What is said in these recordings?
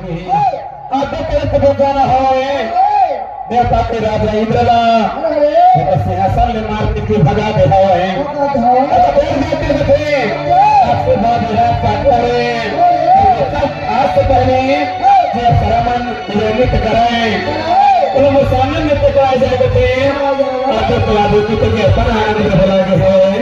आगे कलक बजाना होए देवता के राजा इंद्रला सिंहासन ले मार के भगा दे होए आशीर्वाद करे आज से पहले जे परमन नियमित कराए तो मुसलमान में तो आ जाएगा थे आगे कलादू की तो अपन आनंद भला के होए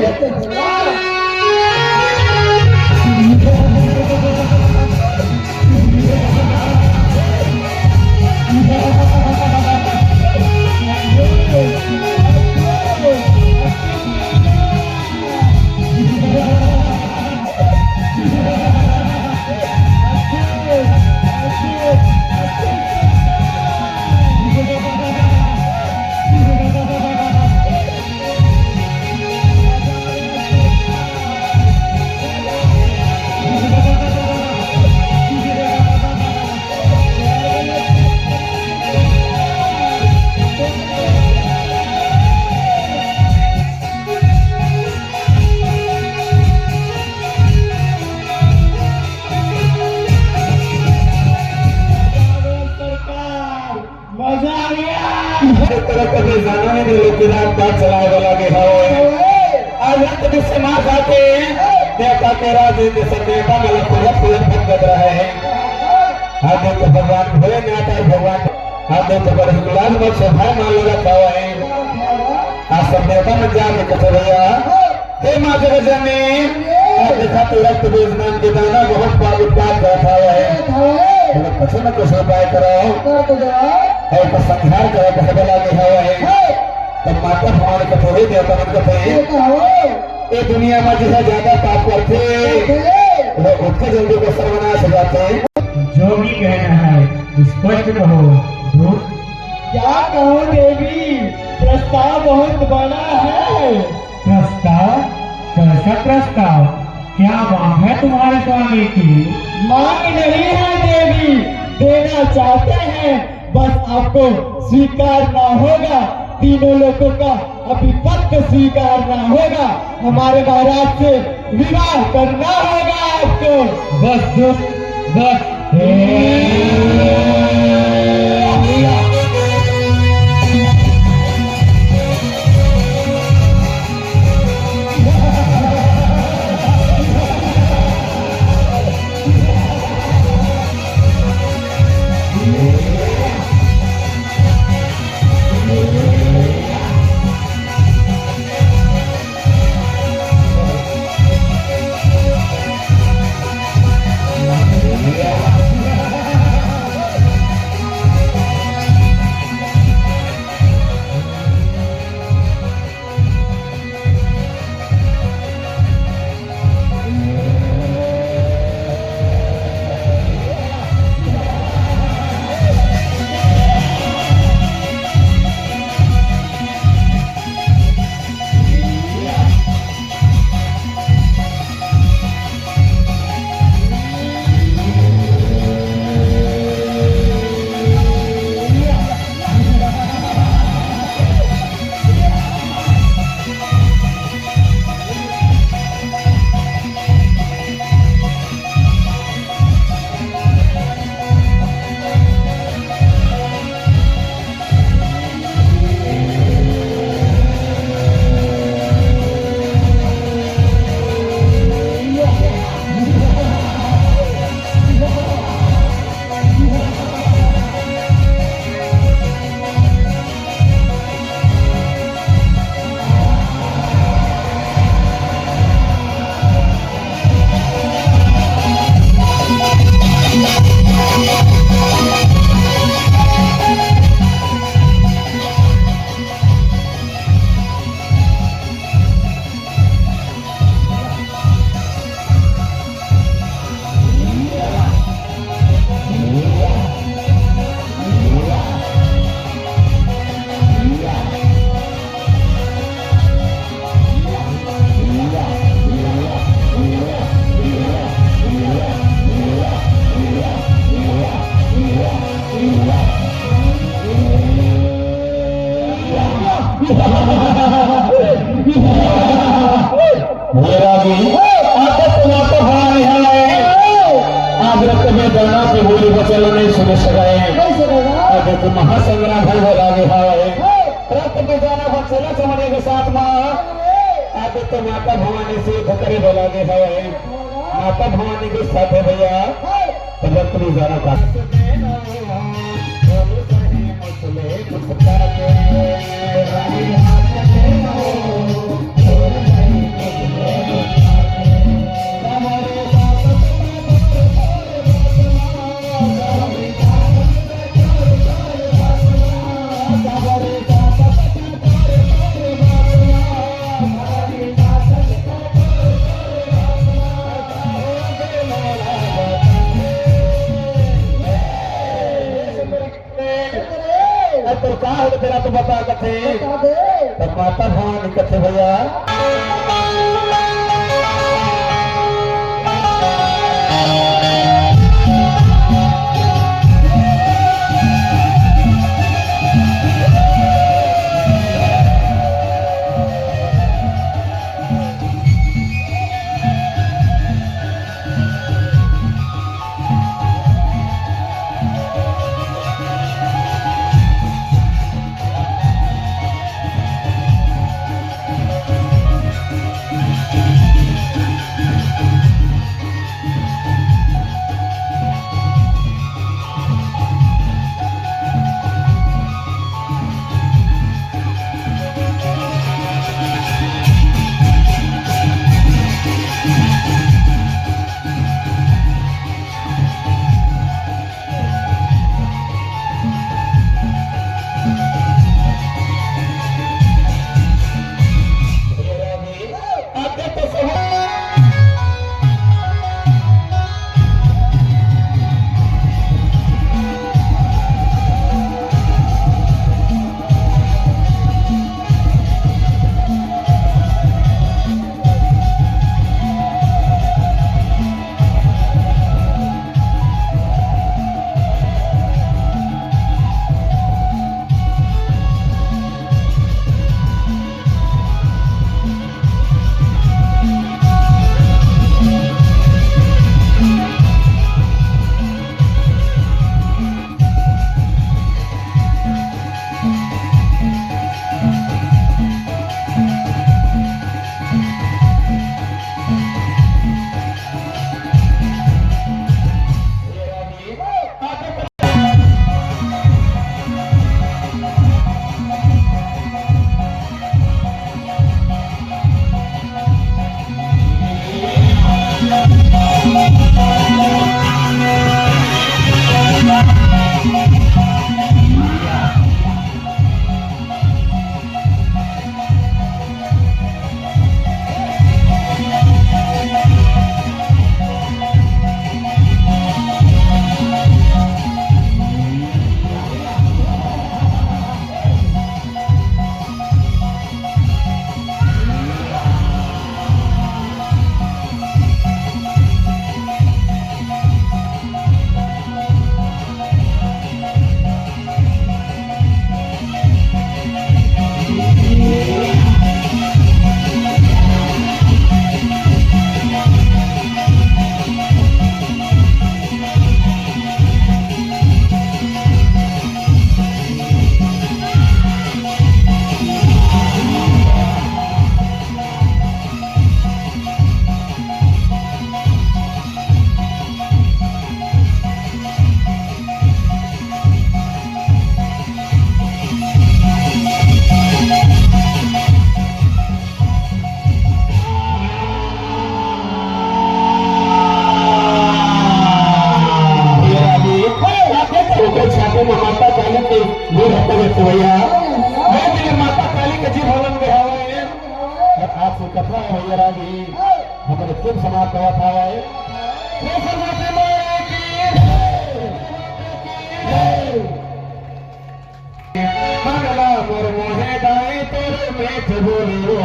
चलाए वाला के आज मार खाते देवता के राजे देवता मतलब भगत रहे आगे तो भगवान भोलेनाथ और भगवान आगे तो बड़े गुलाब में भाई मान रखा हुआ है आज सब देवता में जाके कचरिया हे माँ जगजननी आज देखा तो रक्त बेजमान के दाना बहुत बार उत्पाद करता हुआ है कुछ न कुछ उपाय करो और संहार करो भगवान के हुआ है तब माता हमारे कठोरे देवता मन कथे ये दुनिया में जिसे ज्यादा पाप करते वो उठके जल्दी को सर्वनाश हो जाते जो भी कहना है स्पष्ट कहो धूप। क्या कहो देवी, प्रस्ताव बहुत बड़ा है। प्रस्ताव? कैसा प्रस्ताव? क्या मांग है तुम्हारे स्वामी की? मांग नहीं है देवी, देना चाहते हैं, बस आपको स्वीकार ना होगा, तीनों लोगों का अभिपत्य स्वीकारना होगा, हमारे महाराज से विवाह करना होगा आपको। बस बस रक्त में जाना की बोली बचल नहीं सुन सके कैसे होगा अब तो महासंग्राम भर हो लागे है रक्त में जाना बचला समझने के साथ माँ अब तो माता भवानी से युद्ध करे बोलागे है माता भवानी के साथ है भैया तो रक्त में जाना का तो का हो तेरा तो बता कथे बता दे तो माता भवानी कथे भैया हमारे तुम समाप्त हुआ था मंगला मोर मोहे दाए तेरे मेठ बोलियो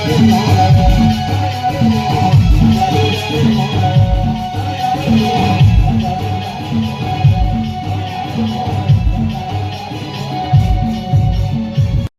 तुम्हारा